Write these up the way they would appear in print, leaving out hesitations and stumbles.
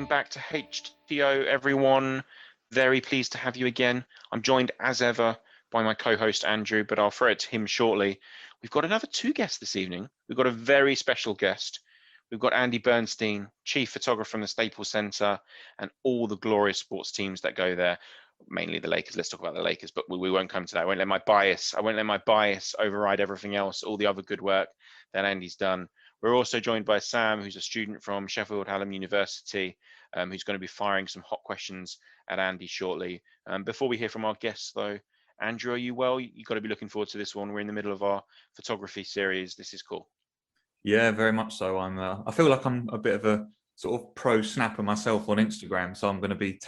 back to HTO, everyone. Very pleased to have you again. I'm joined as ever by my co-host Andrew, but I'll throw it to him shortly. We've got another two guests this evening. We've got a very special guest. We've got Andy Bernstein, chief photographer from the Staples Center, and all the glorious sports teams that go there. Mainly the Lakers. Let's talk about the Lakers, but we won't come to that. I won't let my bias override everything else, all the other good work that Andy's done. We're also joined by Sam, who's a student from Sheffield Hallam University, who's going to be firing some hot questions at Andy shortly. Before we hear from our guests, though, Andrew, are you well? You've got to be looking forward to this one. We're in the middle of our photography series. This is cool. Yeah, very much so. I feel like I'm a bit of a sort of pro snapper myself on Instagram, so I'm going to be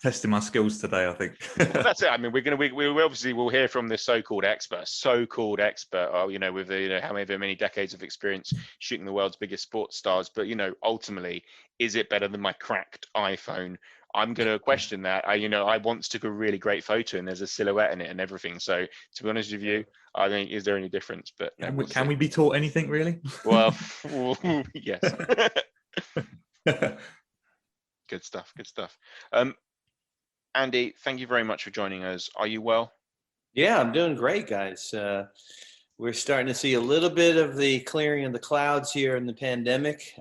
testing my skills today, I think. Well, that's it. I mean, we obviously will hear from this so-called expert, with however many decades of experience shooting the world's biggest sports stars. But ultimately, is it better than my cracked iPhone? I'm going to question that. I once took a really great photo and there's a silhouette in it and everything. So to be honest with you, I think, is there any difference? But can we be taught anything really? Well, yes. Good stuff. Andy, thank you very much for joining us. Are you well? Yeah, I'm doing great, guys. We're starting to see a little bit of the clearing of the clouds here in the pandemic.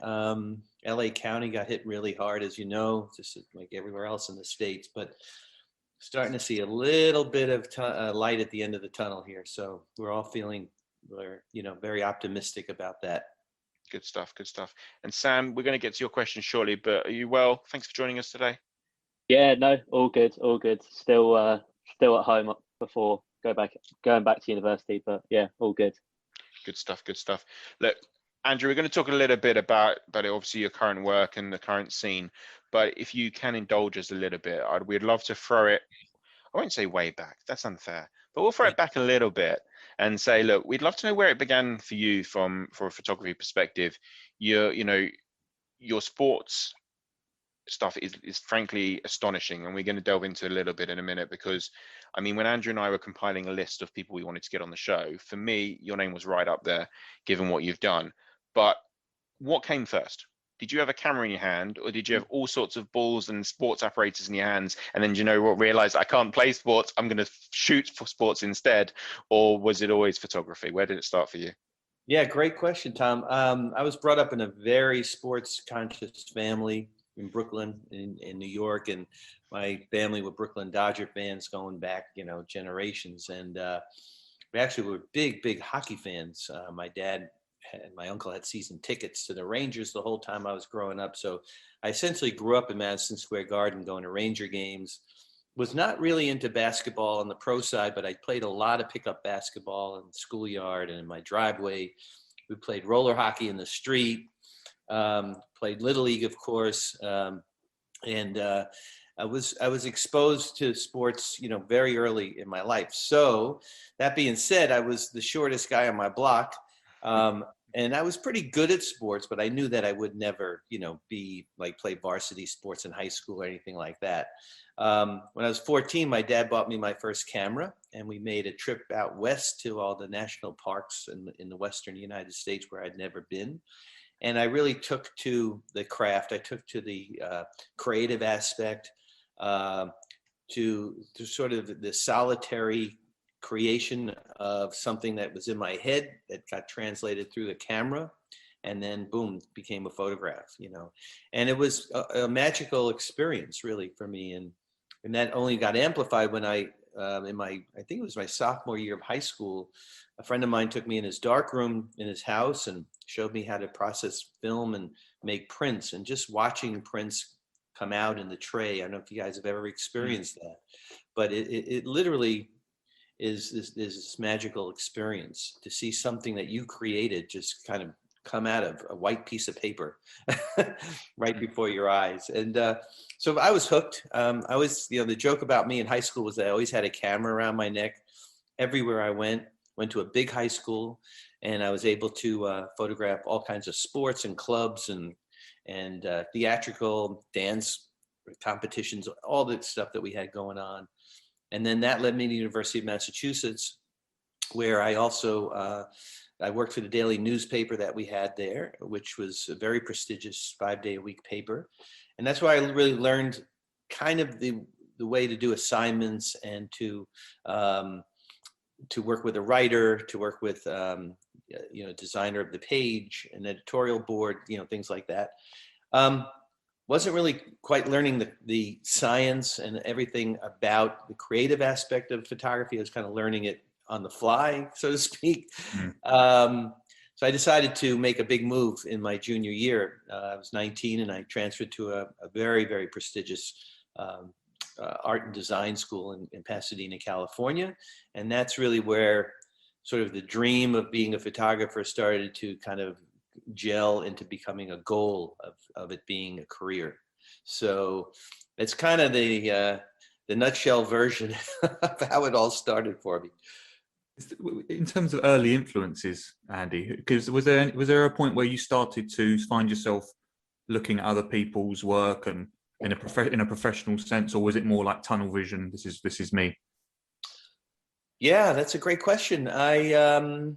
LA County got hit really hard, as you know, just like everywhere else in the States, but starting to see a little bit of light at the end of the tunnel here. So we're all feeling, very optimistic about that. Good stuff. And Sam, we're going to get to your question shortly, but are you well? Thanks for joining us today. Yeah, no, all good. Still at home before going back to university, but yeah, all good. Good stuff. Look, Andrew, we're going to talk a little bit about obviously your current work and the current scene, but if you can indulge us a little bit, we'd love to throw it, I won't say way back, that's unfair, but we'll throw it back a little bit and say, look, we'd love to know where it began for you for a photography perspective. Your sports stuff is frankly astonishing, and we're going to delve into a little bit in a minute, because I mean, when Andrew and I were compiling a list of people we wanted to get on the show, for me, your name was right up there given what you've done. But what came first? Did you have a camera in your hand, or did you have all sorts of balls and sports apparatus in your hands, and then realize I can't play sports, I'm going to shoot for sports instead? Or was it always photography? Where did it start for you? Yeah, great question, Tom. I was brought up in a very sports conscious family in Brooklyn, in New York, and my family were Brooklyn Dodger fans going back, generations. And we actually were big hockey fans. My dad and my uncle had season tickets to the Rangers the whole time I was growing up. So I essentially grew up in Madison Square Garden going to Ranger games. Was not really into basketball on the pro side, but I played a lot of pickup basketball in the schoolyard and in my driveway. We played roller hockey in the street. Played Little League, of course, and I was exposed to sports, very early in my life. So that being said, I was the shortest guy on my block, and I was pretty good at sports, but I knew that I would never, be like play varsity sports in high school or anything like that. When I was 14, my dad bought me my first camera, and we made a trip out west to all the national parks in the Western United States where I'd never been. And I really took to the craft. I took to the creative aspect, to sort of the solitary creation of something that was in my head that got translated through the camera, and then boom, became a photograph. And it was a magical experience, really, for me. And that only got amplified when I think it was my sophomore year of high school. A friend of mine took me in his dark room in his house and showed me how to process film and make prints. And just watching prints come out in the tray, I don't know if you guys have ever experienced that, but it literally is this magical experience to see something that you created just kind of come out of a white piece of paper right before your eyes. And so I was hooked. I was, the joke about me in high school was that I always had a camera around my neck everywhere I went to a big high school, and I was able to photograph all kinds of sports and clubs and theatrical dance competitions, all the stuff that we had going on. And then that led me to the University of Massachusetts, where I also I worked for the daily newspaper that we had there, which was a very prestigious 5-day-a-week paper. And that's where I really learned kind of the way to do assignments and to work with a writer, to work with designer of the page, an editorial board, things like that. Wasn't really quite learning the science and everything about the creative aspect of photography. I was kind of learning it on the fly, so to speak. So I decided to make a big move in my junior year. I was 19 and I transferred to a very, very prestigious art and design school in Pasadena, California. And that's really where sort of the dream of being a photographer started to kind of gel into becoming a goal of it being a career. So it's kind of the nutshell version of how it all started for me. In terms of early influences, Andy, because was there a point where you started to find yourself looking at other people's work and in a professional sense, or was it more like tunnel vision? This is me. Yeah, that's a great question. I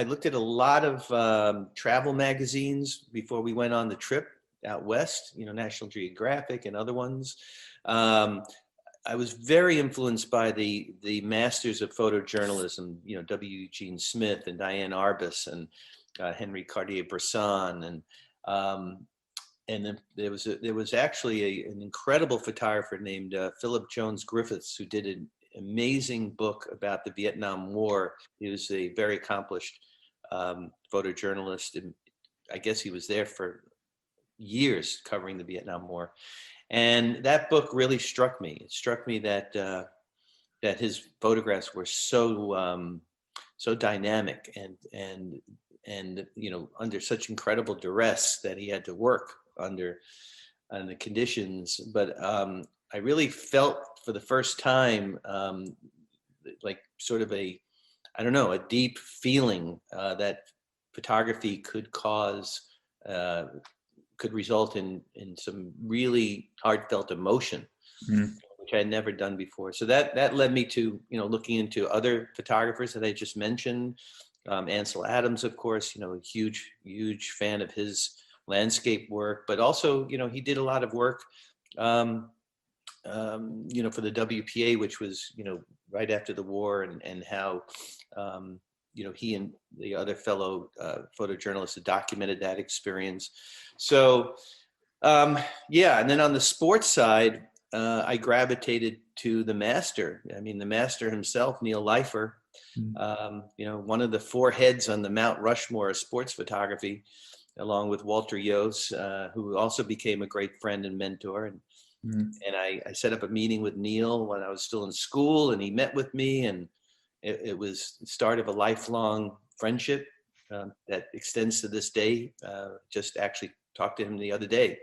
looked at a lot of travel magazines before we went on the trip out west, National Geographic and other ones. I was very influenced by the masters of photojournalism, W. Eugene Smith and Diane Arbus and Henry Cartier-Bresson, and then there was actually an incredible photographer named Philip Jones Griffiths, who did an amazing book about the Vietnam War. He was a very accomplished photojournalist, and I guess he was there for years covering the Vietnam War. And that book really struck me. It struck me that his photographs were so dynamic and under such incredible duress that he had to work under the conditions. But I really felt for the first time like sort of a deep feeling that photography could result in some really heartfelt emotion, which I had never done before. So that led me to, looking into other photographers that I just mentioned. Ansel Adams, of course, a huge fan of his landscape work, but also, he did a lot of work, for the WPA, which was, right after the war, and how, he and the other fellow photojournalists had documented that experience. So, and then on the sports side, I gravitated to the master. I mean, the master himself, Neil Leifer, one of the four heads on the Mount Rushmore of sports photography, along with Walter Yost, who also became a great friend and mentor. And I set up a meeting with Neil when I was still in school, and he met with me, and it was the start of a lifelong friendship that extends to this day. Just actually talked to him the other day.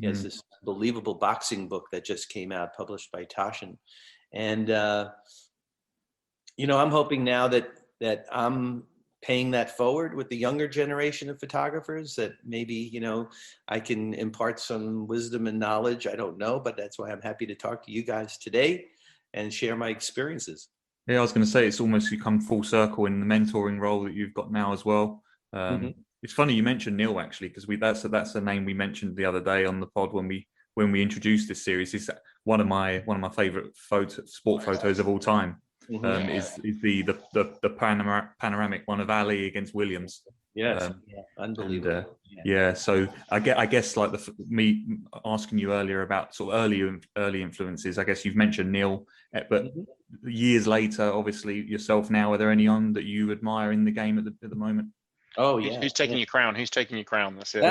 He has this unbelievable boxing book that just came out, published by Taschen. And, I'm hoping now that I'm paying that forward with the younger generation of photographers, that maybe, I can impart some wisdom and knowledge. I don't know, but that's why I'm happy to talk to you guys today and share my experiences. Yeah, I was going to say, it's almost you come full circle in the mentoring role that you've got now as well. It's funny you mentioned Neil, actually, because that's a name we mentioned the other day on the pod when we introduced this series. Is one of my favorite sport photos of all time. Is the panoramic one of Ali against Williams. Yes, unbelievable. So I guess like me asking you earlier about sort of early influences. I guess you've mentioned Neil, but years later, obviously yourself now. Are there any on that you admire in the game at the moment? Oh yeah. Who's taking your crown? Who's taking your crown? That's it.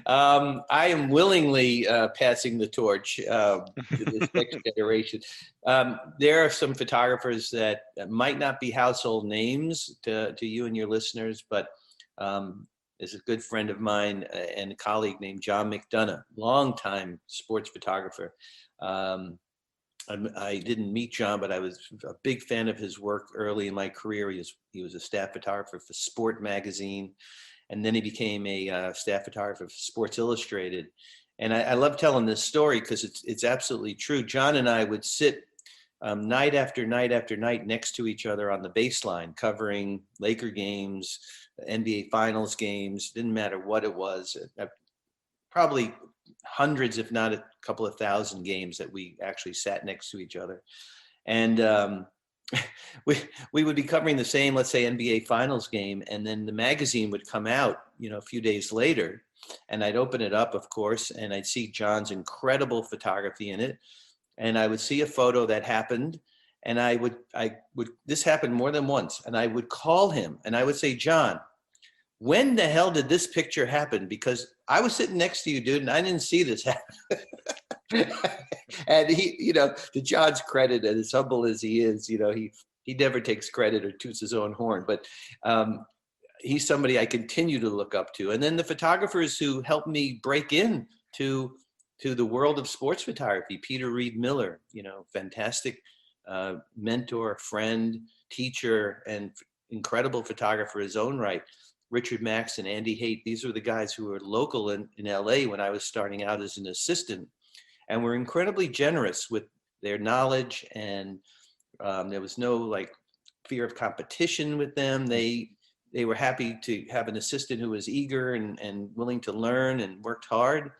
I am willingly passing the torch to this next generation. There are some photographers that might not be household names to you and your listeners, but there's a good friend of mine and a colleague named John McDonough, longtime sports photographer. I didn't meet John, but I was a big fan of his work early in my career. He was a staff photographer for Sport magazine. And then he became a staff photographer for Sports Illustrated. And I love telling this story because it's absolutely true. John and I would sit night after night after night next to each other on the baseline, covering Laker games, NBA Finals games. Didn't matter what it was. Probably hundreds, if not a couple of thousand games that we actually sat next to each other. And we would be covering the same, let's say, NBA Finals game, and then the magazine would come out, a few days later, and I'd open it up, of course, and I'd see John's incredible photography in it, and I would see a photo that happened, and I would this happened more than once, and I would call him, and I would say, John, when the hell did this picture happen? Because I was sitting next to you, dude, and I didn't see this happen. And he, to John's credit, and as humble as he is, he never takes credit or toots his own horn, but he's somebody I continue to look up to. And then the photographers who helped me break in to the world of sports photography, Peter Reed Miller, fantastic mentor, friend, teacher, and incredible photographer in his own right. Richard Max and Andy Haight, these were the guys who were local in LA when I was starting out as an assistant, and were incredibly generous with their knowledge, and there was no fear of competition with them. They were happy to have an assistant who was eager and willing to learn and worked hard,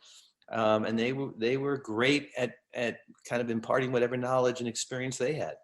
and they were great at kind of imparting whatever knowledge and experience they had.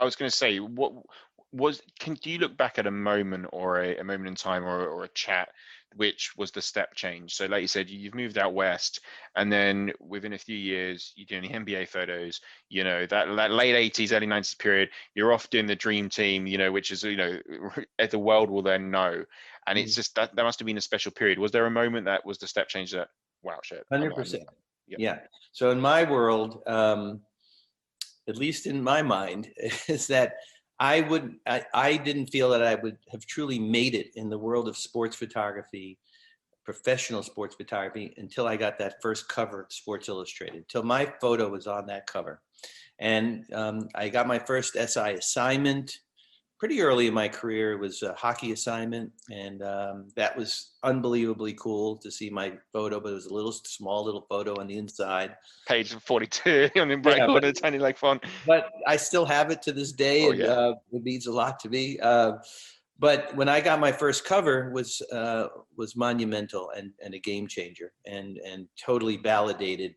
I was going to say, do you look back at a moment or a moment in time or a chat which was the step change? So like you said, you've moved out west, and then within a few years you're doing the NBA photos, that late 80s, early 90s period, you're off doing the dream team, which is, the world will then know. And it's just that must have been a special period. Was there a moment that was the step change that, wow, shit? 100%. Yeah. So in my world, at least in my mind, is that I didn't feel that I would have truly made it in the world of sports photography, professional sports photography, until I got that first cover at Sports Illustrated, till my photo was on that cover. And I got my first SI assignment pretty early in my career. It was a hockey assignment, and that was unbelievably cool to see my photo, but it was a small little photo on the inside. Page 42 on the bright corner, tiny font. But I still have it to this day, and it means a lot to me. But when I got my first cover, was monumental and a game changer, and totally validated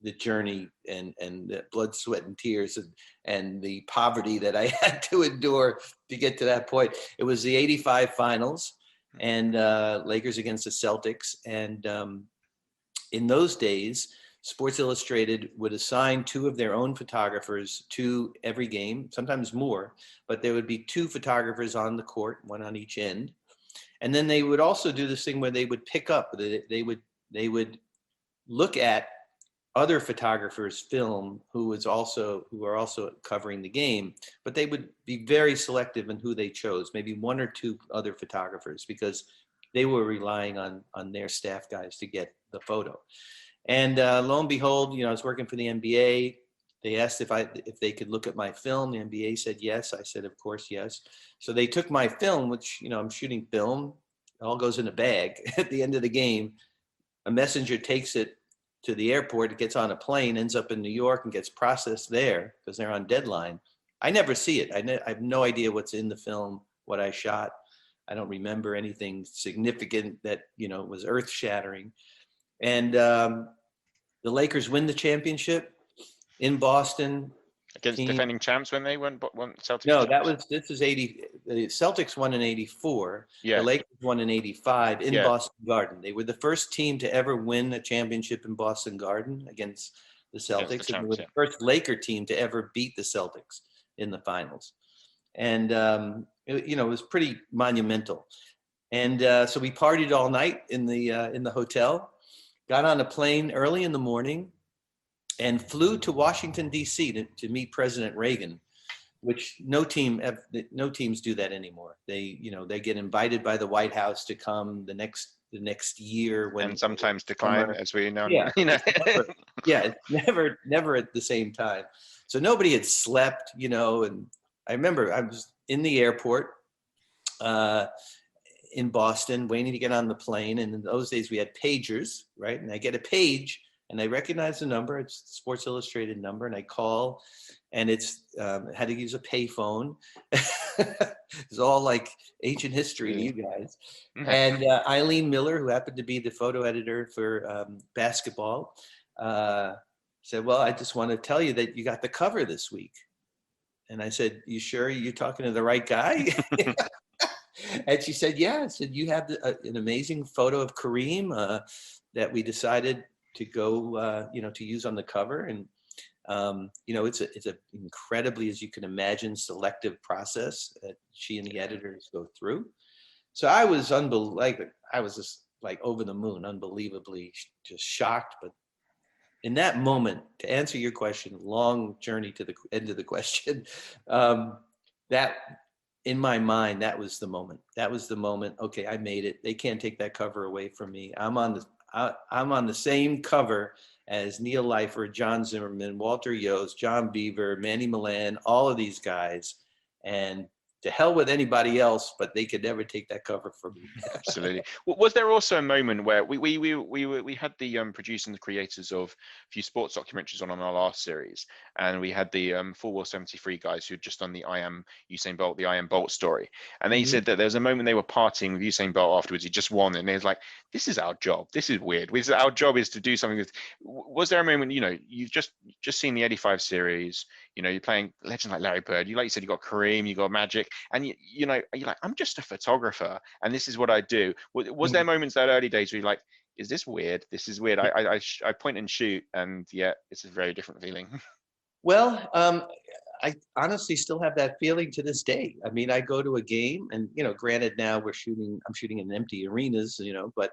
the journey and the blood, sweat, and tears and the poverty that I had to endure to get to that point. It was the '85 finals, and Lakers against the Celtics. And in those days, Sports Illustrated would assign two of their own photographers to every game, sometimes more, but there would be two photographers on the court, one on each end. And then they would also do this thing where they would pick up, they would look at other photographers' film who are also covering the game, but they would be very selective in who they chose, maybe one or two other photographers, because they were relying on their staff guys to get the photo. And lo and behold, I was working for the NBA. They asked if they could look at my film. The NBA said yes. I said, of course, yes. So they took my film, which, I'm shooting film. It all goes in a bag. At the end of the game, a messenger takes it to the airport. It gets on a plane, ends up in New York, and gets processed there because they're on deadline. I never see it. I have no idea what's in the film, what I shot. I don't remember anything significant that, was earth-shattering. And the Lakers win the championship in Boston. Against defending champs when they won Celtics? No, this is 80. The Celtics won in 84. Yeah. The Lakers won in 85 in Yeah. Boston Garden. They were the first team to ever win a championship in Boston Garden against the Celtics. And they were the first Laker team to ever beat the Celtics in the finals. And, it was pretty monumental. And so we partied all night in the hotel, got on a plane early in the morning, and flew to Washington, D.C. to meet President Reagan, which no teams do that anymore. They get invited by the White House to come the next year, and sometimes decline, as we know. Yeah, it's never at the same time. So nobody had slept, and I remember I was in the airport in Boston waiting to get on the plane. And in those days we had pagers, right? And I get a page and I recognize the number. It's the Sports Illustrated number. And I call, and it's had to use a payphone. It's all like ancient history to you guys. And Eileen Miller, who happened to be the photo editor for basketball, said, well, I just want to tell you that you got the cover this week. And I said, you sure you're talking to the right guy? And she said, yeah. I said, you have an amazing photo of Kareem that we decided to go, to use on the cover. And it's a incredibly, as you can imagine, selective process that she and the editors go through. So I was I was just like over the moon, unbelievably just shocked. But in that moment, to answer your question, long journey to the end of the question, that in my mind, that was the moment. That was the moment. Okay, I made it. They can't take that cover away from me. I'm on the same cover as Neil Leifer, John Zimmerman, Walter Yost, John Beaver, Manny Milan, all of these guys. And to hell with anybody else, but they could never take that cover from me. Absolutely. Was there also a moment where we had the producers and the creators of a few sports documentaries on our last series, and we had the Full War 73 guys who'd just done the I Am Usain Bolt, the I Am Bolt story, and they said that there was a moment they were partying with Usain Bolt afterwards. He just won, and they was like, "This is our job. This is weird. Our job is to do something with." Was there a moment, you've just seen the 85 series, you're playing legends like Larry Bird, like you said, you got Kareem, you got Magic, and you're like, I'm just a photographer, and this is what I do. Was there moments that early days where you're like, is this weird? This is weird. I point and shoot, and it's a very different feeling. Well, I honestly still have that feeling to this day. I mean, I go to a game, and granted now I'm shooting in empty arenas, but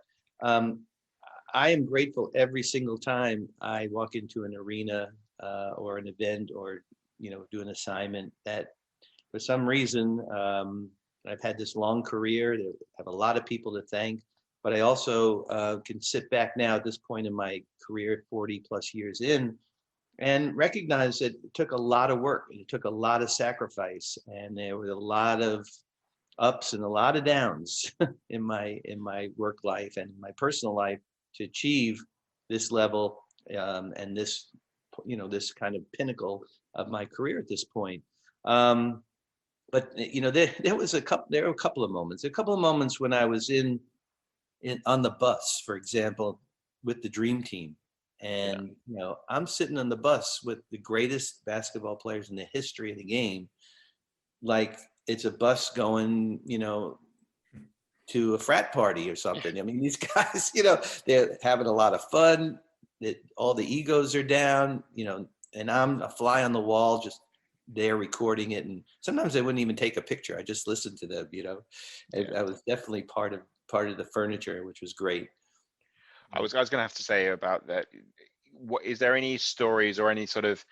I am grateful every single time I walk into an arena or an event or do an assignment that for some reason I've had this long career. I have a lot of people to thank, but I also can sit back now at this point in my career, 40 plus years in, and recognize that it took a lot of work. It took a lot of sacrifice, and there was a lot of ups and a lot of downs in my work life and my personal life to achieve this level and this kind of pinnacle of my career at this point. But there were a couple of moments when I was in on the bus, for example, with the Dream Team, and I'm sitting on the bus with the greatest basketball players in the history of the game, like it's a bus going, to a frat party or something. I mean, these guys, they're having a lot of fun. All the egos are down, and I'm a fly on the wall, just there recording it. And sometimes I wouldn't even take a picture. I just listened to them, I was definitely part of the furniture, which was great. I was going to have to say about that. Is there any stories or any sort of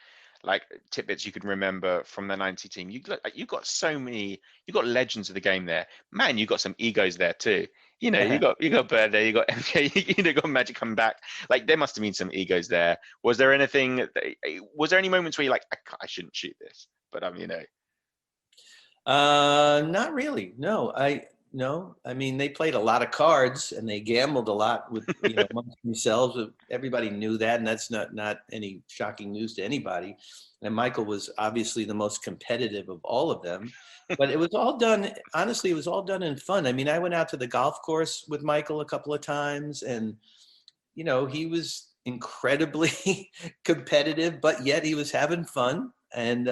like tidbits you can remember from the 90 team? You got so many, you got legends of the game there, man. You got some egos there too. You got Bird there, you got MK, you got Magic coming back. Like there must have been some egos there. Was there any moments where you're like, I shouldn't shoot this, but not really. No, I mean, they played a lot of cards and they gambled a lot with amongst themselves. Everybody knew that, and that's not any shocking news to anybody. And Michael was obviously the most competitive of all of them. But it was all done, honestly, it was all done in fun. I mean, I went out to the golf course with Michael a couple of times, and he was incredibly competitive, but yet he was having fun. And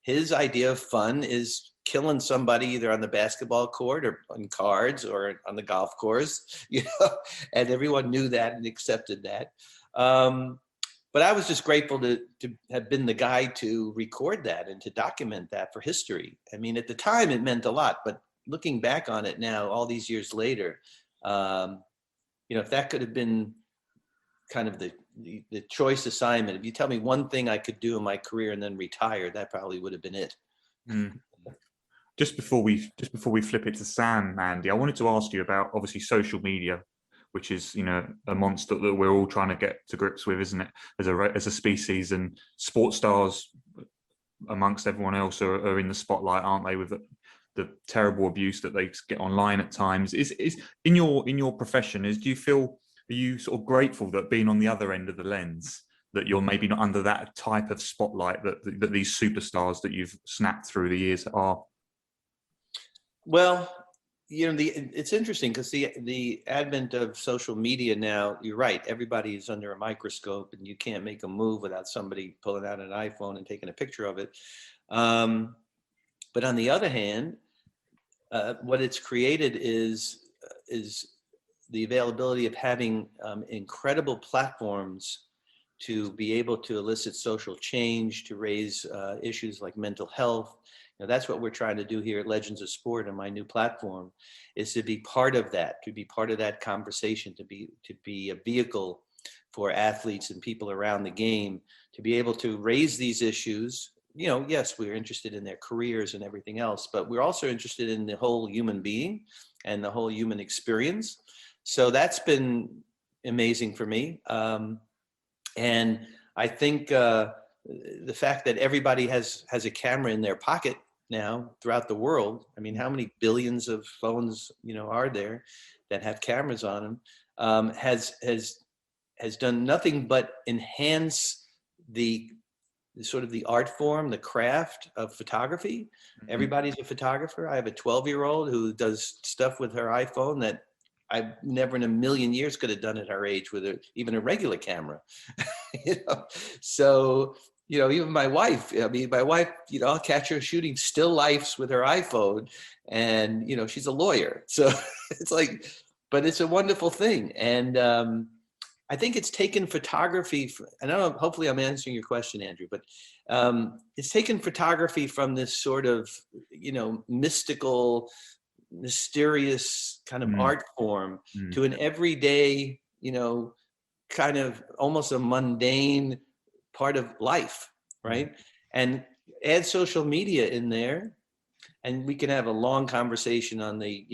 his idea of fun is killing somebody either on the basketball court or on cards or on the golf course, and everyone knew that and accepted that. But I was just grateful to have been the guy to record that and to document that for history. I mean, at the time it meant a lot, but looking back on it now, all these years later, if that could have been kind of the choice assignment, if you tell me one thing I could do in my career and then retire, that probably would have been it. Just before we flip it to Sam, Andy, I wanted to ask you about obviously social media, which is a monster that we're all trying to get to grips with, isn't it? As a species, and sports stars amongst everyone else are in the spotlight, aren't they? With the terrible abuse that they get online at times. Is in your profession? Are you sort of grateful that being on the other end of the lens, that you're maybe not under that type of spotlight that these superstars that you've snapped through the years are? Well, it's interesting because the advent of social media now, you're right, everybody is under a microscope and you can't make a move without somebody pulling out an iPhone and taking a picture of it. But on the other hand, what it's created is the availability of having incredible platforms to be able to elicit social change, to raise issues like mental health. That's what we're trying to do here at Legends of Sport and my new platform, is to be part of that, to be part of that conversation, to be a vehicle for athletes and people around the game to be able to raise these issues. Yes, we're interested in their careers and everything else, but we're also interested in the whole human being and the whole human experience. So that's been amazing for me. And I think the fact that everybody has a camera in their pocket now throughout the world. I mean, how many billions of phones, are there that have cameras on them, has done nothing but enhance the sort of the art form, the craft of photography. Mm-hmm. Everybody's a photographer. I have a 12-year-old who does stuff with her iPhone that I never in a million years could have done at her age with even a regular camera. So, even my wife, I'll catch her shooting still lifes with her iPhone, and, she's a lawyer. So it's like, but it's a wonderful thing. And I think it's taken photography, and I don't know, hopefully I'm answering your question, Andrew, but it's taken photography from this sort of, mystical, mysterious kind of art form to an everyday, kind of almost a mundane part of life, right? And add social media in there, and we can have a long conversation on the,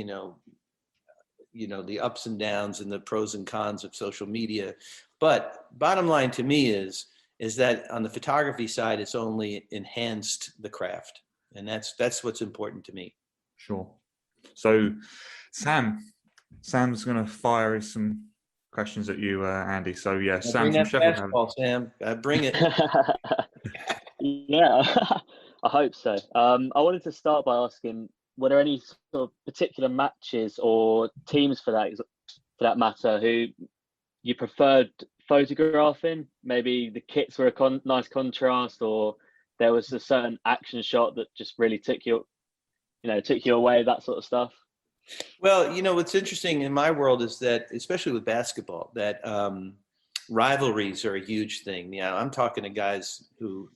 the ups and downs and the pros and cons of social media. But bottom line to me is that on the photography side, it's only enhanced the craft. And that's what's important to me. Sure. So Sam's going to fire some questions at you, Andy. So yeah, Sam from Sheffield. Sam, bring it. Yeah, I hope so. I wanted to start by asking, were there any sort of particular matches or teams for that matter who you preferred photographing? Maybe the kits were a nice contrast, or there was a certain action shot that just really took you away, that sort of stuff. Well, what's interesting in my world is that, especially with basketball, that rivalries are a huge thing. I'm talking to guys who,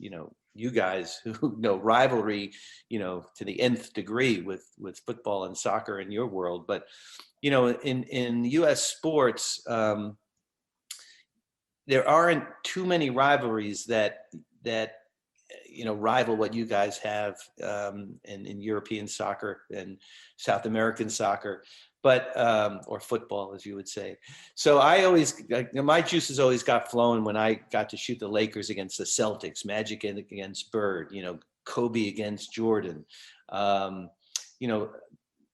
you guys who know rivalry, to the nth degree with football and soccer in your world. But, in U.S. sports, there aren't too many rivalries that rival what you guys have in European soccer and South American soccer, but or football, as you would say. So I always, my juices always got flowing when I got to shoot the Lakers against the Celtics, Magic against Bird, Kobe against Jordan.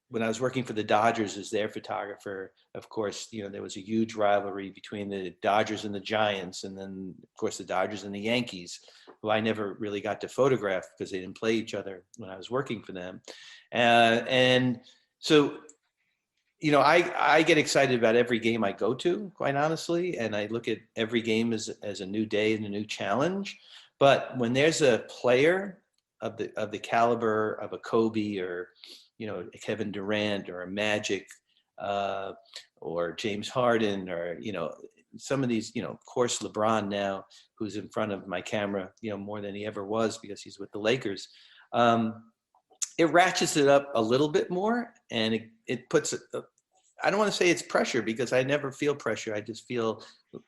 When I was working for the Dodgers as their photographer, of course, there was a huge rivalry between the Dodgers and the Giants, and then, of course, the Dodgers and the Yankees, who I never really got to photograph because they didn't play each other when I was working for them. And so, I get excited about every game I go to, quite honestly, and I look at every game as a new day and a new challenge. But when there's a player of the caliber of a Kobe or Kevin Durant or a Magic or James Harden or, some of these, of course, LeBron now, who's in front of my camera, more than he ever was because he's with the Lakers. It ratchets it up a little bit more, and it puts, I don't want to say it's pressure because I never feel pressure. I just feel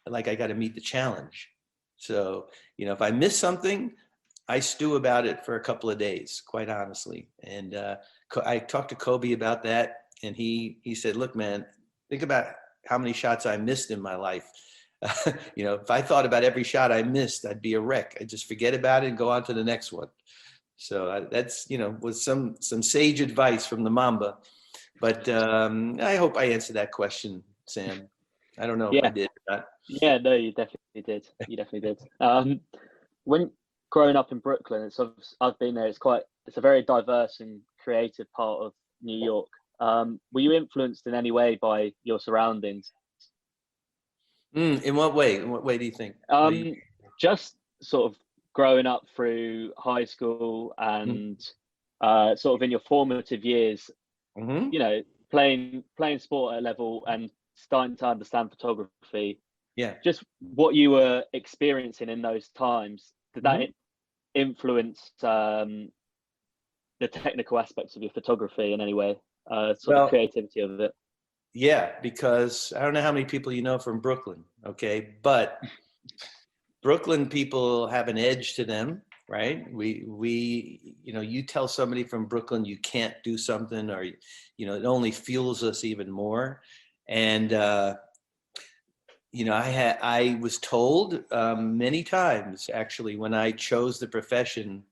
like I got to meet the challenge. So, if I miss something, I stew about it for a couple of days, quite honestly. And I talked to Kobe about that, and he said, "Look, man, think about how many shots I missed in my life. If I thought about every shot I missed, I'd be a wreck. I'd just forget about it and go on to the next one." So that's, was some sage advice from the Mamba. But I hope I answered that question, Sam. I don't know if I did or not. Yeah, no, you definitely did. You definitely did. When growing up in Brooklyn, I've been there. It's a very diverse and creative part of New York. Were you influenced in any way by your surroundings? In what way? In what way do you think? Just sort of growing up through high school and sort of in your formative years, you know, playing sport at a level and starting to understand photography. Yeah. Just what you were experiencing in those times, did that influence the technical aspects of your photography in any way? Sort of creativity of it? Yeah, because I don't know how many people you know from Brooklyn, okay? But Brooklyn people have an edge to them, right? We you know, you tell somebody from Brooklyn you can't do something, or, you know, it only fuels us even more. And you know, I was told many times, actually, when I chose the profession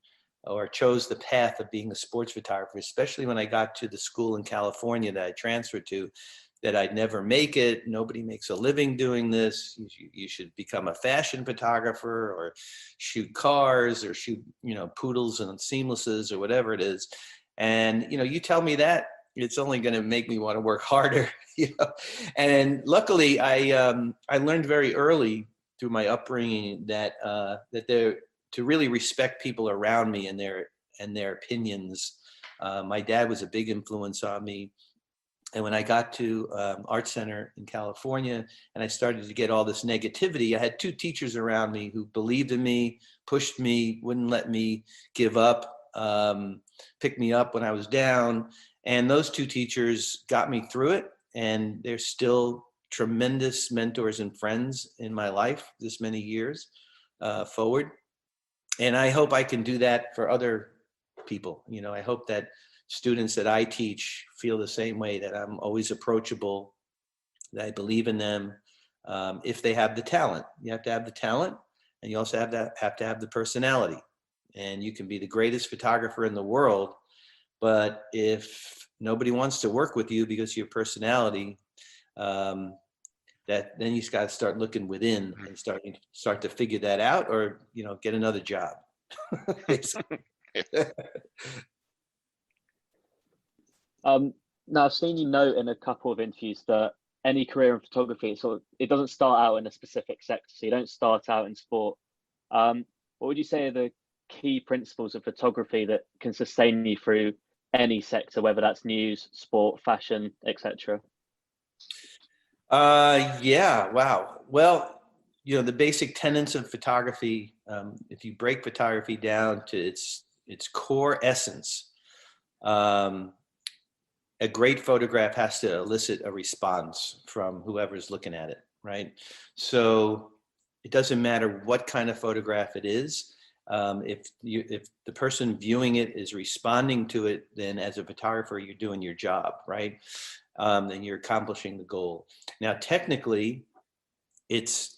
or chose the path of being a sports photographer, especially when I got to the school in California that I transferred to, that I'd never make it. Nobody makes a living doing this. You should become a fashion photographer or shoot cars or shoot, you know, poodles and seamlesses or whatever it is. And, you know, you tell me that, it's only going to make me want to work harder, you know. And luckily, I learned very early through my upbringing that to really respect people around me and their opinions. My dad was a big influence on me. And when I got to Art Center in California and I started to get all this negativity, I had two teachers around me who believed in me, pushed me, wouldn't let me give up, picked me up when I was down. And those two teachers got me through it. And they're still tremendous mentors and friends in my life this many years forward. And I hope I can do that for other people. You know, I hope that students that I teach feel the same way, that I'm always approachable, that I believe in them. If they have the talent, you have to have the talent, and you also have to have the personality. And you can be the greatest photographer in the world, but if nobody wants to work with you because of your personality, then you just got to start looking within and start to figure that out, or, you know, get another job. Now, I've seen you note in a couple of interviews that any career in photography, it doesn't start out in a specific sector. So you don't start out in sport. What would you say are the key principles of photography that can sustain you through any sector, whether that's news, sport, fashion, etc.? Yeah, wow. Well, you know, the basic tenets of photography, if you break photography down to its core essence, a great photograph has to elicit a response from whoever's looking at it, right? So it doesn't matter what kind of photograph it is. If the person viewing it is responding to it, then as a photographer, you're doing your job, right? And you're accomplishing the goal. Now, technically, it's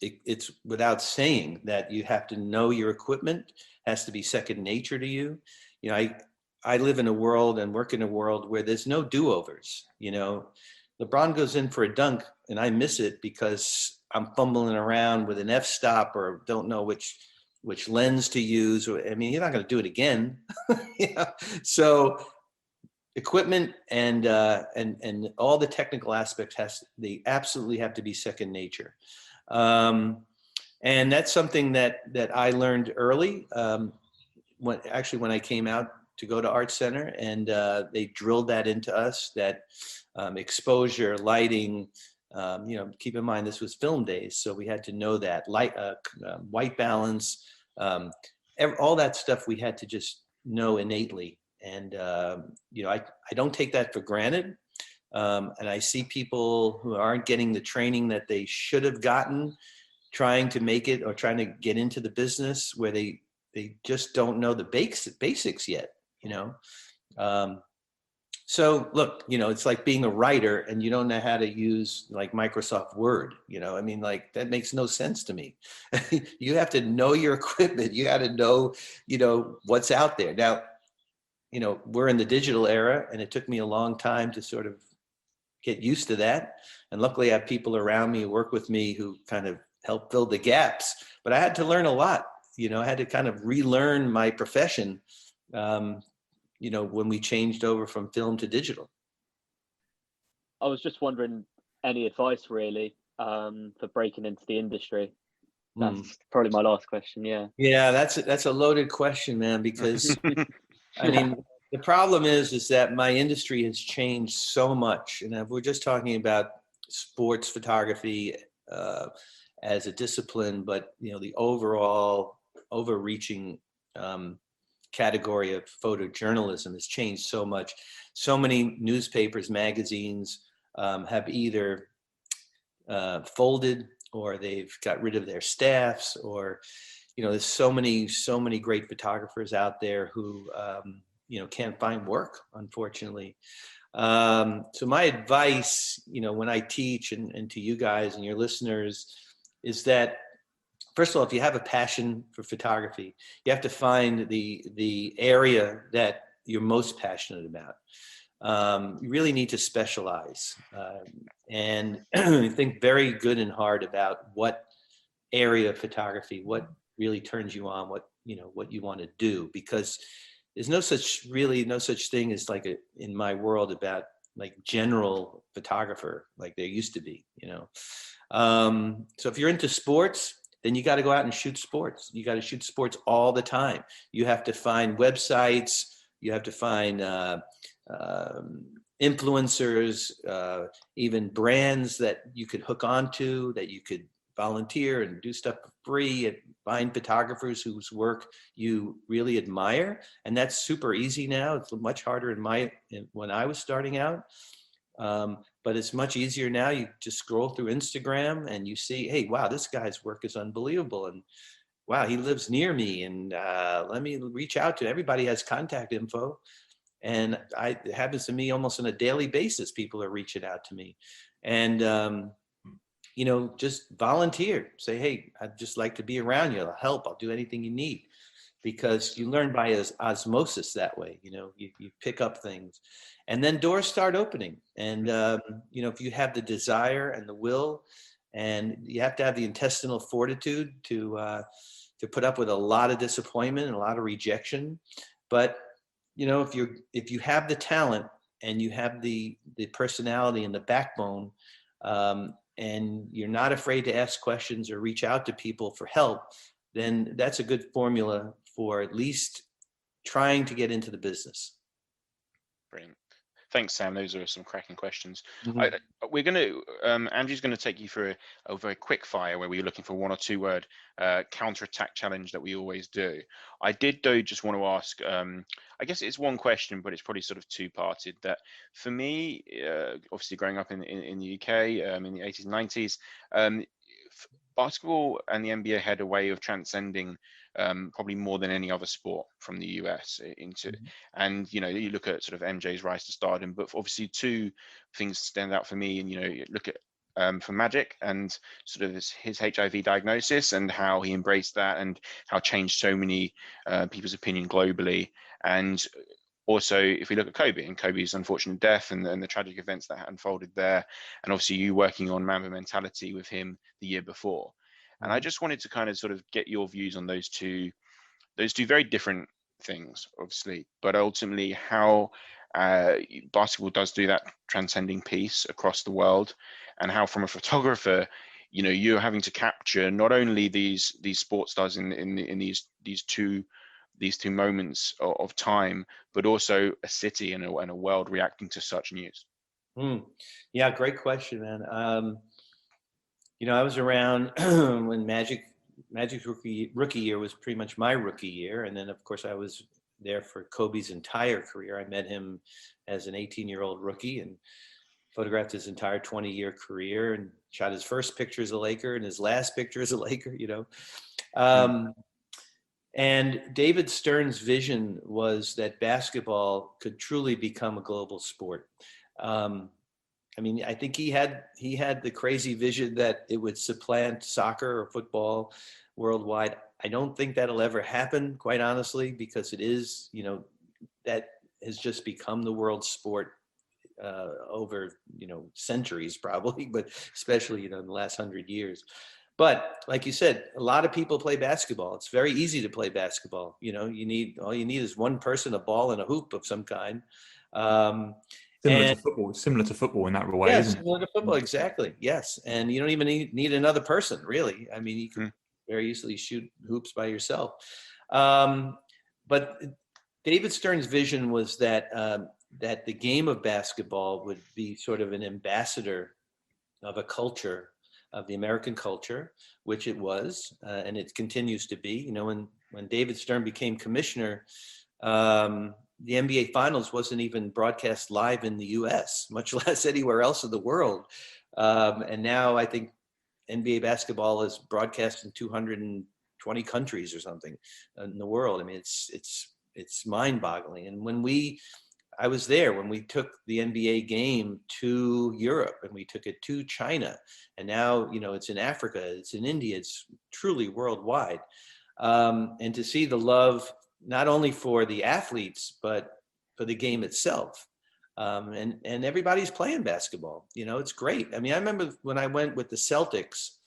without saying that you have to know your equipment, has to be second nature to you. You know, I live in a world and work in a world where there's no do-overs. You know, LeBron goes in for a dunk and I miss it because I'm fumbling around with an f-stop or don't know which lens to use. I mean, you're not going to do it again. Yeah. So equipment and all the technical aspects they absolutely have to be second nature. And that's something that I learned early. When I came out to go to Art Center, and they drilled that into us, that exposure, lighting, you know, keep in mind this was film days, so we had to know that light, white balance, all that stuff we had to just know innately. And you know, I don't take that for granted. And I see people who aren't getting the training that they should have gotten, trying to make it or trying to get into the business where they just don't know the basics yet, you know. So look, you know, it's like being a writer and you don't know how to use like Microsoft Word, you know. I mean, like, that makes no sense to me. You have to know your equipment. You got to know, you know, what's out there. Now, you know, we're in the digital era, and it took me a long time to sort of get used to that. And luckily I have people around me who work with me who kind of help fill the gaps. But I had to learn a lot. I had to kind of relearn my profession, when we changed over from film to digital. I was just wondering, any advice really for breaking into the industry? That's probably my last question. Yeah, that's a loaded question, man, because I mean, the problem is that my industry has changed so much. And if we're just talking about sports photography as a discipline, but the overall overreaching category of photojournalism has changed so much. So many newspapers, magazines have either folded, or they've got rid of their staffs, or there's so many great photographers out there who can't find work, unfortunately. So my advice, when I teach and to you guys and your listeners, is that, first of all, if you have a passion for photography, you have to find the area that you're most passionate about. You really need to specialize and think very good and hard about what area of photography, what really turns you on, what you want to do, because there's no such thing as in my world about general photographer like there used to be. So if you're into sports, then you got to go out and shoot sports. You got to shoot sports all the time. You have to find websites. You have to find influencers, even brands that you could hook onto, that you could volunteer and do stuff for free, and find photographers whose work you really admire. And that's super easy now. It's much harder when I was starting out. But it's much easier now. You just scroll through Instagram and you see, hey, wow, this guy's work is unbelievable. And wow, he lives near me. And let me reach out to everybody has contact info. And it happens to me almost on a daily basis. People are reaching out to me. And, just volunteer. Say, hey, I'd just like to be around you. I'll help. I'll do anything you need. Because you learn by osmosis that way. You pick up things. And then doors start opening. And, if you have the desire and the will, and you have to have the intestinal fortitude to put up with a lot of disappointment and a lot of rejection. But, if you have the talent and you have the personality and the backbone, and you're not afraid to ask questions or reach out to people for help, then that's a good formula for at least trying to get into the business. Brilliant. Thanks, Sam. Those are some cracking questions. Mm-hmm. We're going to, Andrew's going to take you through a very quick fire where we're looking for 1 or 2 word counter-attack challenge that we always do. I did, though, just want to ask, I guess it's one question, but it's probably sort of 2-parted, that for me, obviously growing up in the UK in the 80s and 90s, basketball and the NBA had a way of transcending probably more than any other sport from the US into, and you look at sort of MJ's rise to stardom, but obviously 2 things stand out for me, and you look at for Magic and sort of his HIV diagnosis and how he embraced that and how changed so many people's opinion globally, and also if we look at Kobe and Kobe's unfortunate death and the tragic events that unfolded there, and obviously you working on Mamba Mentality with him the year before. And I just wanted to kind of sort of get your views on those two very different things, obviously, but ultimately how basketball does do that transcending piece across the world, and how from a photographer, you're having to capture not only these sports stars in these two moments of time, but also a city and a world reacting to such news. Yeah, great question, man. I was around when Magic's rookie year was pretty much my rookie year. And then, of course, I was there for Kobe's entire career. I met him as an 18-year-old rookie and photographed his entire 20-year career and shot his first picture as a Laker and his last picture as a Laker, And David Stern's vision was that basketball could truly become a global sport. I think he had the crazy vision that it would supplant soccer or football worldwide. I don't think that'll ever happen, quite honestly, because it is, that has just become the world sport over, centuries probably, but especially, in the last 100 years. But like you said, a lot of people play basketball. It's very easy to play basketball. All you need is one person, a ball, and a hoop of some kind. Similar to football. It's similar to football in that way, Yes, isn't it? similar to football, exactly. Yes, and you don't even need another person, really. I mean, you can very easily shoot hoops by yourself. But David Stern's vision was that that the game of basketball would be sort of an ambassador of a culture, of the American culture, which it was, and it continues to be. When David Stern became commissioner, the NBA Finals wasn't even broadcast live in the U.S., much less anywhere else in the world. And now I think NBA basketball is broadcast in 220 countries or something in the world. I mean, it's mind-boggling. And I was there when we took the NBA game to Europe, and we took it to China, and now it's in Africa, it's in India, it's truly worldwide. And to see the love not only for the athletes but for the game itself, and everybody's playing basketball. It's great. I mean, I remember when I went with the Celtics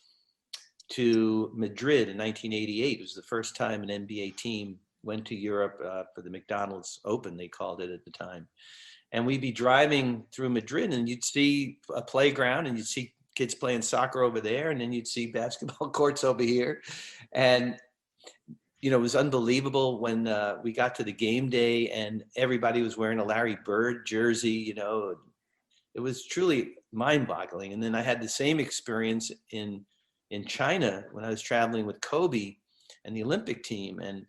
to Madrid in 1988. It was the first time an NBA team went to Europe for the McDonald's Open, they called it at the time. And we'd be driving through Madrid, and you'd see a playground, and you'd see kids playing soccer over there, and then you'd see basketball courts over here. And it was unbelievable when we got to the game day and everybody was wearing a Larry Bird jersey. It was truly mind-boggling. And then I had the same experience in China when I was traveling with Kobe and the Olympic team. I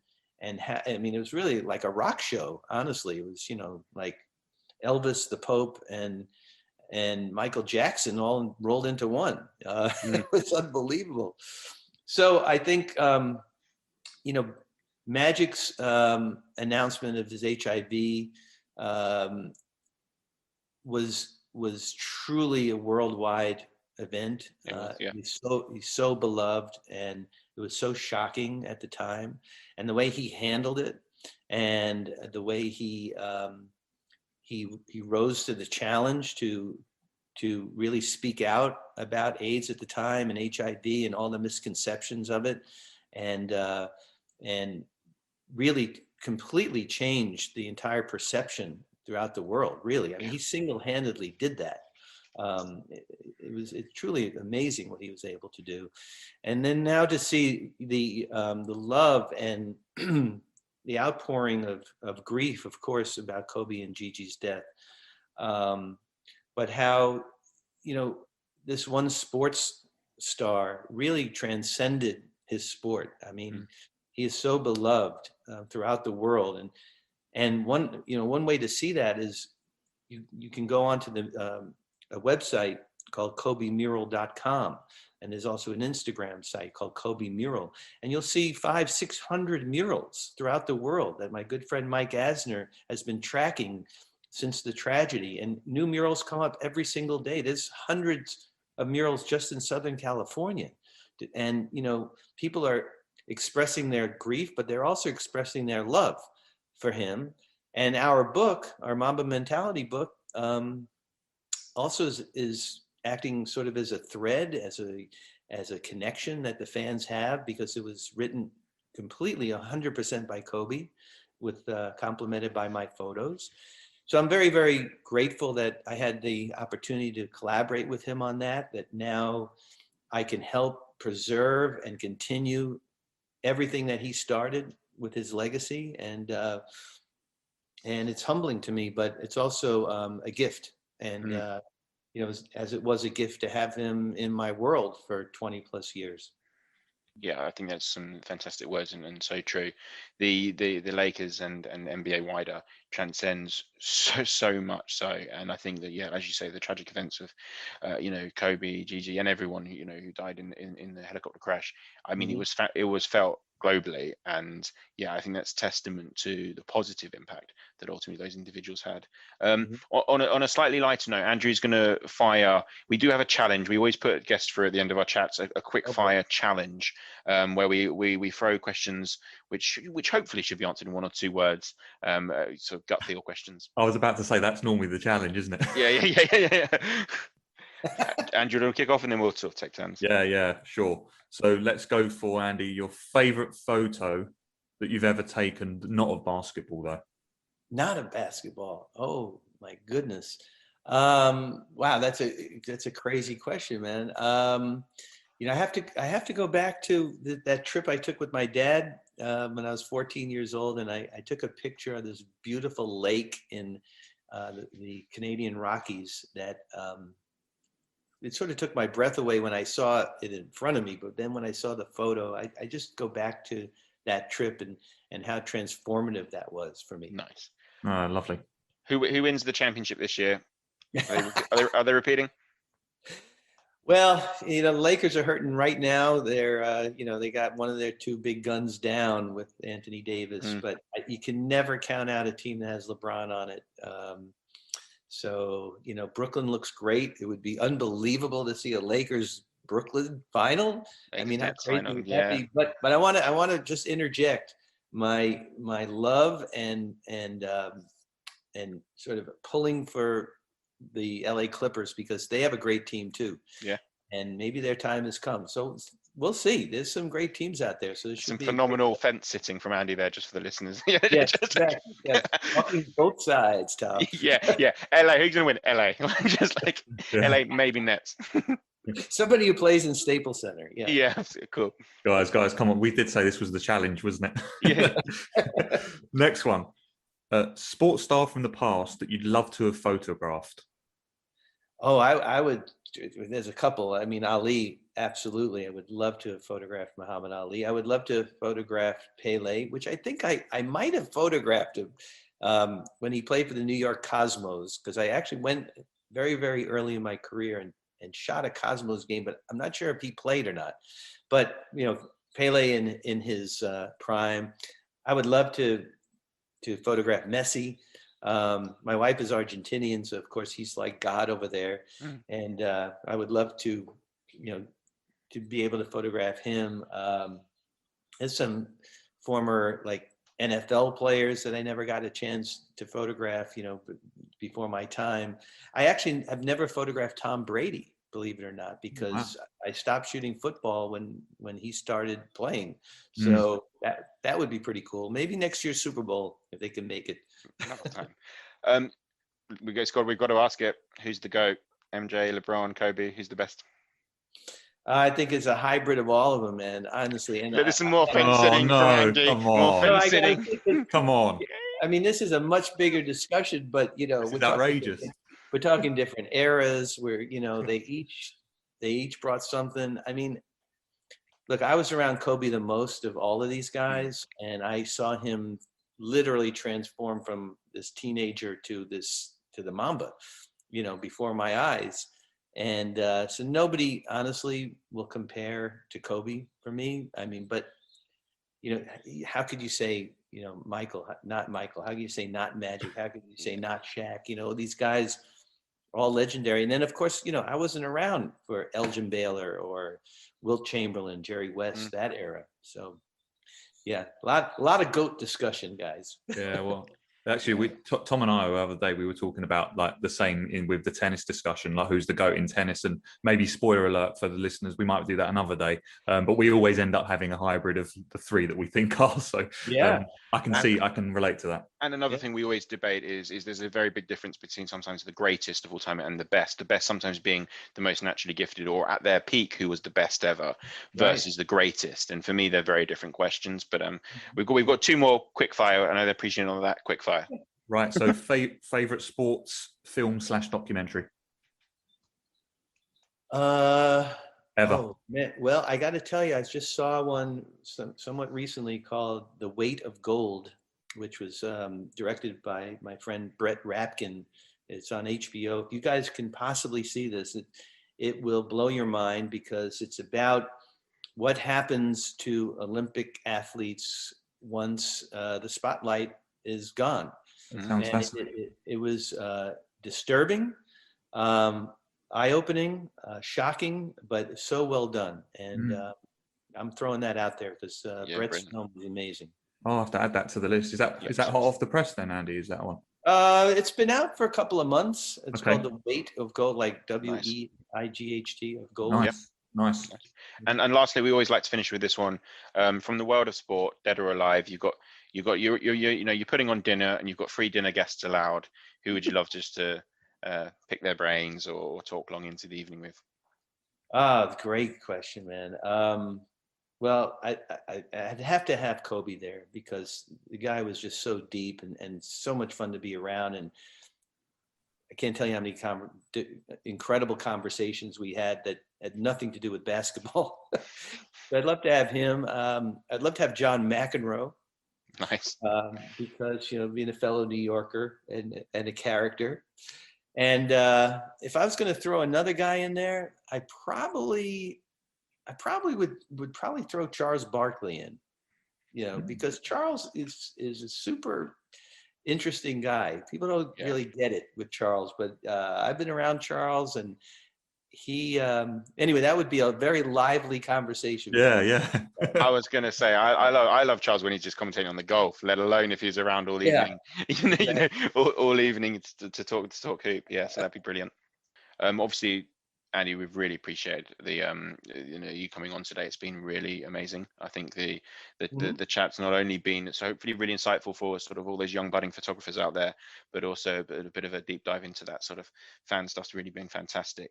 mean, it was really like a rock show, honestly. It was, like Elvis, the Pope, and Michael Jackson all rolled into one. It was unbelievable. So I think, Magic's announcement of his HIV was truly a worldwide event. He's so beloved, and it was so shocking at the time, and the way he handled it, and the way he rose to the challenge to really speak out about AIDS at the time and HIV and all the misconceptions of it, and really completely changed the entire perception throughout the world. Really, I mean, he single-handedly did that. It's truly amazing what he was able to do. And then now to see the love and the outpouring of grief, of course, about Kobe and Gigi's death, but how this one sports star really transcended his sport. I mean, he is so beloved throughout the world, and one way to see that is you can go onto a website called KobeMural.com, and there's also an Instagram site called Kobe Mural, and you'll see 500-600 murals throughout the world that my good friend Mike Asner has been tracking since the tragedy, and new murals come up every single day. There's hundreds of murals just in Southern California, and people are expressing their grief, but they're also expressing their love for him. And our book, our Mamba Mentality book, also is acting sort of as a thread, as a connection that the fans have, because it was written completely 100% by Kobe, with complemented by my photos. So I'm very, very grateful that I had the opportunity to collaborate with him on that now I can help preserve and continue everything that he started with his legacy. And it's humbling to me, but it's also a gift. And, as it was a gift to have him in my world for 20 plus years. Yeah, I think that's some fantastic words and so true. The Lakers and NBA wider transcends so much so, and I think that as you say, the tragic events of Kobe, Gigi, and everyone who died in the helicopter crash. I mean, it was felt globally, and I think that's testament to the positive impact that ultimately those individuals had. On a slightly lighter note, Andrew's going to fire. We do have a challenge. We always put guests through at the end of our chats a quick fire challenge, where we throw questions which hopefully should be answered in 1 or 2 words, sort of gut feel questions. I was about to say that's normally the challenge, isn't it? Yeah. Andrew, do you want to kick off and then we'll sort of take turns? Yeah, sure. So let's go for, Andy, your favourite photo that you've ever taken, not of basketball though. Not a basketball. Oh my goodness. Wow, that's a crazy question, man. I have to go back to that trip I took with my dad when I was 14 years old, and I took a picture of this beautiful lake in the Canadian Rockies that it sort of took my breath away when I saw it in front of me. But then when I saw the photo, I just go back to that trip and how transformative that was for me. Nice. Oh, lovely. Who wins the championship this year? Are they repeating? Well, the Lakers are hurting right now. They're, they got one of their two big guns down with Anthony Davis, but you can never count out a team that has LeBron on it. So, Brooklyn looks great. It would be unbelievable to see a Lakers Brooklyn final. I mean, how crazy would that be? But I want to just interject my love and sort of pulling for the LA Clippers, because they have a great team too. Yeah. And maybe their time has come. So we'll see. There's some great teams out there. So some phenomenal fence sitting from Andy there, just for the listeners. Yes, exactly. Yes. Both sides, Tom. Yeah. LA, who's gonna win? LA. Just like LA, maybe Nets. Somebody who plays in Staples Center. Yeah. Yeah, cool. Guys, come on. We did say this was the challenge, wasn't it? Yeah. Next one. Sports star from the past that you'd love to have photographed. Oh, I would. There's a couple. I mean, Ali, absolutely. I would love to have photographed Muhammad Ali. I would love to have photographed Pele, which I think I might have photographed him when he played for the New York Cosmos, because I actually went very, very early in my career and shot a Cosmos game, but I'm not sure if he played or not. But, Pele in his prime. I would love to photograph Messi. My wife is Argentinian, so of course he's like God over there. And I would love to be able to photograph him. There's some former like NFL players that I never got a chance to photograph, before my time. I actually have never photographed Tom Brady, believe it or not, because I stopped shooting football when he started playing. So that would be pretty cool. Maybe next year's Super Bowl, if they can make it. Another time. We've got to ask it. Who's the GOAT? MJ, LeBron, Kobe. Who's the best? I think it's a hybrid of all of them, man. Honestly, and there's some more fence sitting from Andy. Come on. More fence sitting. Come on. I mean, this is a much bigger discussion, but it's outrageous. We're talking different eras where they each brought something. I mean, look, I was around Kobe the most of all of these guys, and I saw him literally transform from this teenager to the Mamba, before my eyes. And so nobody honestly will compare to Kobe for me. I mean, but how could you say Michael, not Michael? How can you say not Magic? How could you say not Shaq? These guys are all legendary. And then of course, I wasn't around for Elgin Baylor or Wilt Chamberlain, Jerry West, that era. So yeah, a lot of GOAT discussion, guys. Yeah, well, actually, Tom and I the other day we were talking about like the same with the tennis discussion, like who's the GOAT in tennis, and maybe spoiler alert for the listeners, we might do that another day. But we always end up having a hybrid of the three that we think are. So yeah, I can relate to that. And another thing we always debate is there's a very big difference between sometimes the greatest of all time and the best. The best sometimes being the most naturally gifted or at their peak who was the best ever versus the greatest. And for me, they're very different questions. But we've got two more quick fire. I know they're appreciating all of that quick fire. Right. So favorite sports film / documentary. Ever. Oh, man. Well, I got to tell you, I just saw one somewhat recently called The Weight of Gold, which was directed by my friend Brett Rapkin. It's on HBO. If you guys can possibly see this, it will blow your mind, because it's about what happens to Olympic athletes once the spotlight is gone. Sounds fascinating. It was disturbing, eye-opening, shocking, but so well done. And I'm throwing that out there because Brett's film is amazing. I'll have to add that to the list. Is that hot off the press then, Andy? Is that one? It's been out for a couple of months. It's Okay. called The Weight of Gold, like Nice. WEIGHT of gold. Nice, nice. And lastly, we always like to finish with this one. From the world of sport, dead or alive, you're putting on dinner, and you've got 3 dinner guests allowed. Who would you love just to pick their brains or talk long into the evening with? Great question, man. Well, I'd have to have Kobe there because the guy was just so deep and so much fun to be around. And I can't tell you how many incredible conversations we had that had nothing to do with basketball. So I'd love to have him. I'd love to have John McEnroe. Nice. Because, being a fellow New Yorker and a character. And if I was going to throw another guy in there, I probably would probably throw Charles Barkley in, because Charles is a super interesting guy. People don't really get it with Charles, but I've been around Charles, and he anyway, that would be a very lively conversation. Yeah. I was gonna say I love Charles when he's just commentating on the golf, let alone if he's around all evening. All evening to talk hoop. Yeah, so that'd be brilliant. Obviously, Andy, we've really appreciated the you coming on today. It's been really amazing. I think the chat's not only been so hopefully really insightful for sort of all those young budding photographers out there, but also a bit of a deep dive into that sort of fan stuff's really been fantastic.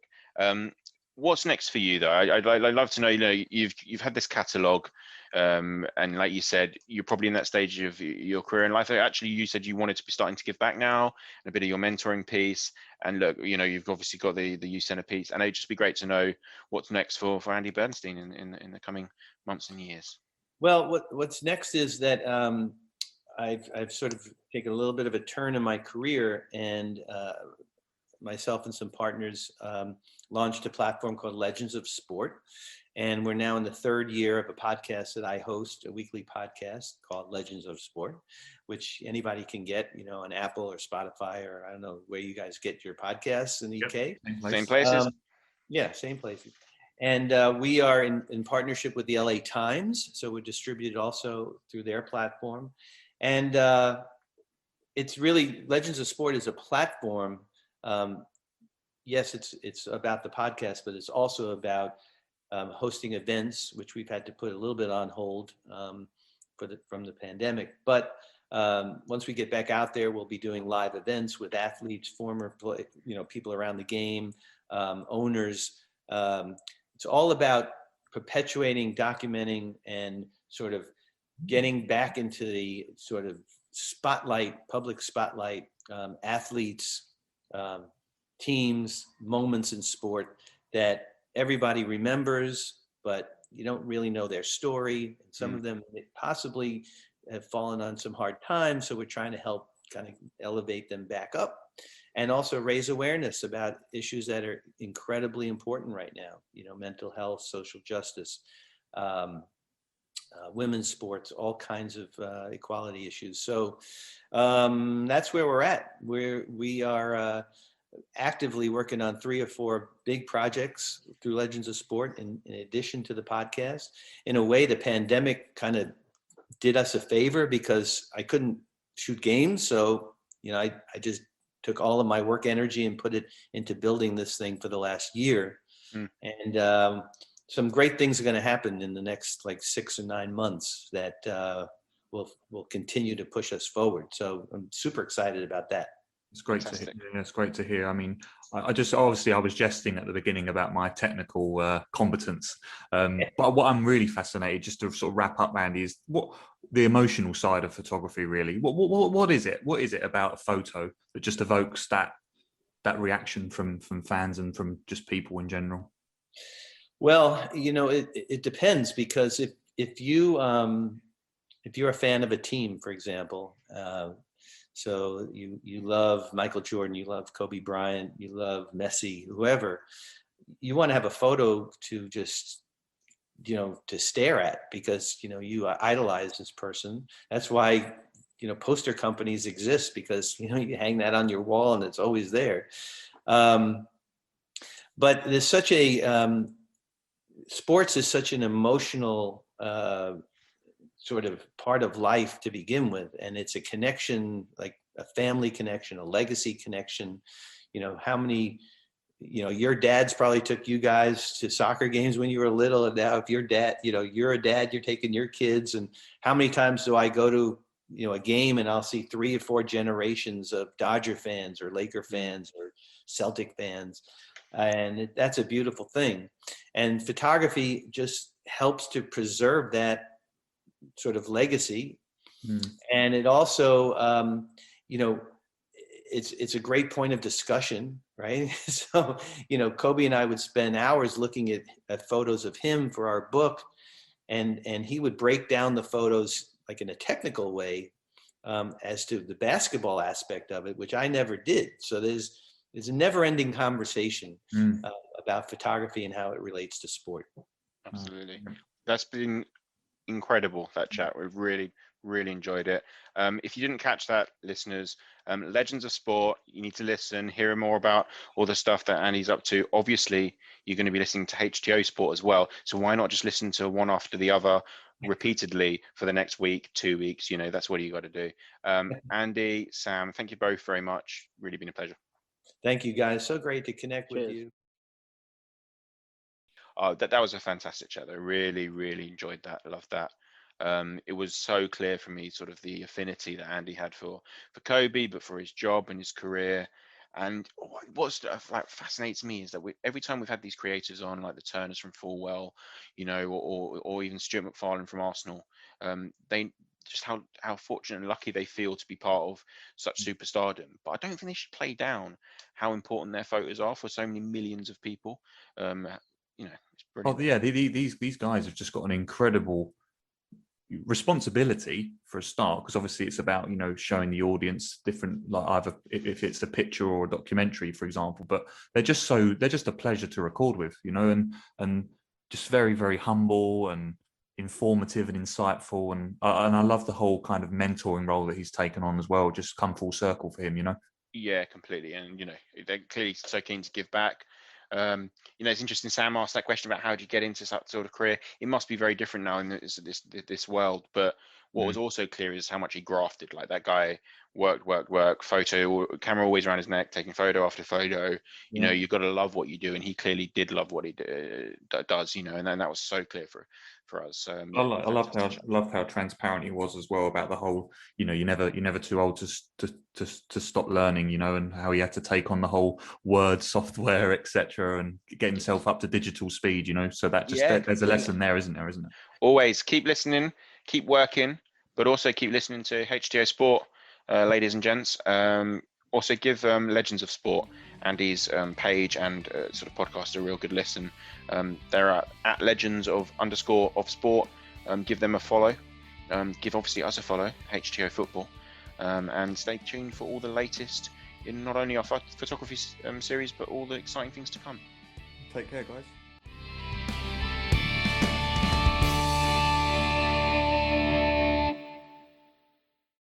What's next for you though? I'd love to know, you've had this catalog, and like you said, you're probably in that stage of your career in life. Actually, you said you wanted to be starting to give back now, and a bit of your mentoring piece. And look, you've obviously got the youth center piece, and it'd just be great to know what's next for Andy Bernstein in the coming months and years. Well, what's next is that I've sort of taken a little bit of a turn in my career, and myself and some partners launched a platform called Legends of Sport. And we're now in the 3rd year of a podcast that I host, a weekly podcast called Legends of Sport, which anybody can get, on Apple or Spotify, or I don't know where you guys get your podcasts in the UK. Same places. Yeah, same places. And we are in partnership with the LA Times. So we're distributed also through their platform. And it's really, Legends of Sport is a platform. Yes, it's about the podcast, but it's also about hosting events, which we've had to put a little bit on hold from the pandemic. But once we get back out there, we'll be doing live events with athletes, former people around the game, owners. It's all about perpetuating, documenting, and sort of getting back into the sort of public spotlight, athletes, teams, moments in sport that everybody remembers, but you don't really know their story. And some of them possibly have fallen on some hard times. So we're trying to help kind of elevate them back up, and also raise awareness about issues that are incredibly important right now. Mental health, social justice, women's sports, all kinds of equality issues. So that's where we're at. We are actively working on 3 or 4 big projects through Legends of Sport in addition to the podcast. In a way, the pandemic kind of did us a favor because I couldn't shoot games. So, I just took all of my work energy and put it into building this thing for the last year. And some great things are going to happen in the next 6 or 9 months that will continue to push us forward. So I'm super excited about that. It's great to hear. Yeah, it's great to hear. I mean, I just obviously I was jesting at the beginning about my technical competence, but what I'm really fascinated, just to sort of wrap up, Andy, is what the emotional side of photography really. What is it? What is it about a photo that just evokes that reaction from fans and from just people in general? Well, it depends, because if you're a fan of a team, for example. So you love Michael Jordan, you love Kobe Bryant, you love Messi, whoever. You want to have a photo to just, to stare at, because, you idolize this person. That's why, poster companies exist, because, you hang that on your wall and it's always there. But there's such a, sports is such an emotional sort of part of life to begin with, and it's a connection, like a family connection, a legacy connection. How many, your dads probably took you guys to soccer games when you were little, and now if your dad, you're a dad, you're taking your kids. And how many times do I go to a game and I'll see 3 or 4 generations of Dodger fans or Laker fans or Celtic fans, and that's a beautiful thing. And photography just helps to preserve that sort of legacy. And it also it's a great point of discussion, right? So Kobe and I would spend hours looking at photos of him for our book, and he would break down the photos like in a technical way as to the basketball aspect of it, which I never did. So there's a never-ending conversation about photography and how it relates to sport. Absolutely. That's been incredible, that chat. We've really enjoyed it. If you didn't catch that, listeners, Legends of Sport, you need to listen, hear more about all the stuff that Andy's up to. Obviously, you're going to be listening to HTO Sport as well. So why not just listen to one after the other repeatedly for the next week, 2 weeks? That's what you got to do. Andy, Sam, thank you both very much. Really been a pleasure. Thank you, guys. So great to connect with you. That was a fantastic chat. I really enjoyed that. Loved that. It was so clear for me, sort of the affinity that Andy had for Kobe, but for his job and his career. And what fascinates me is that every time we've had these creators on, like the Turners from Fulwell, or even Stuart McFarlane from Arsenal, they just how fortunate and lucky they feel to be part of such superstardom. But I don't think they should play down how important their photos are for so many millions of people. It's brilliant. Oh yeah, these guys have just got an incredible responsibility for a start, because obviously it's about showing the audience different, like either if it's a picture or a documentary, for example. But they're just a pleasure to record with, and just very humble and informative and insightful, and I love the whole kind of mentoring role that he's taken on as well. Just come full circle for him, Yeah, completely. And they're clearly so keen to give back. It's interesting. Sam asked that question about how do you get into that sort of career. It must be very different now in this world. But what was also clear is how much he grafted. Like that guy work, photo, camera always around his neck, taking photo after photo. You've got to love what you do, and he clearly did love what he does. And then that was so clear for us. I loved how transparent he was as well about the whole. You're never too old to stop learning. And how he had to take on the whole Word software, etc., and get himself up to digital speed. So that there's a lesson there, isn't there? Always keep listening, keep working, but also keep listening to HTO Sport, ladies and gents. Also give Legends of Sport, Andy's page and sort of podcast, a real good listen. They're at Legends of _Sport. Give them a follow. Give obviously us a follow, HTO Football, and stay tuned for all the latest in not only our photography series, but all the exciting things to come. Take care, guys.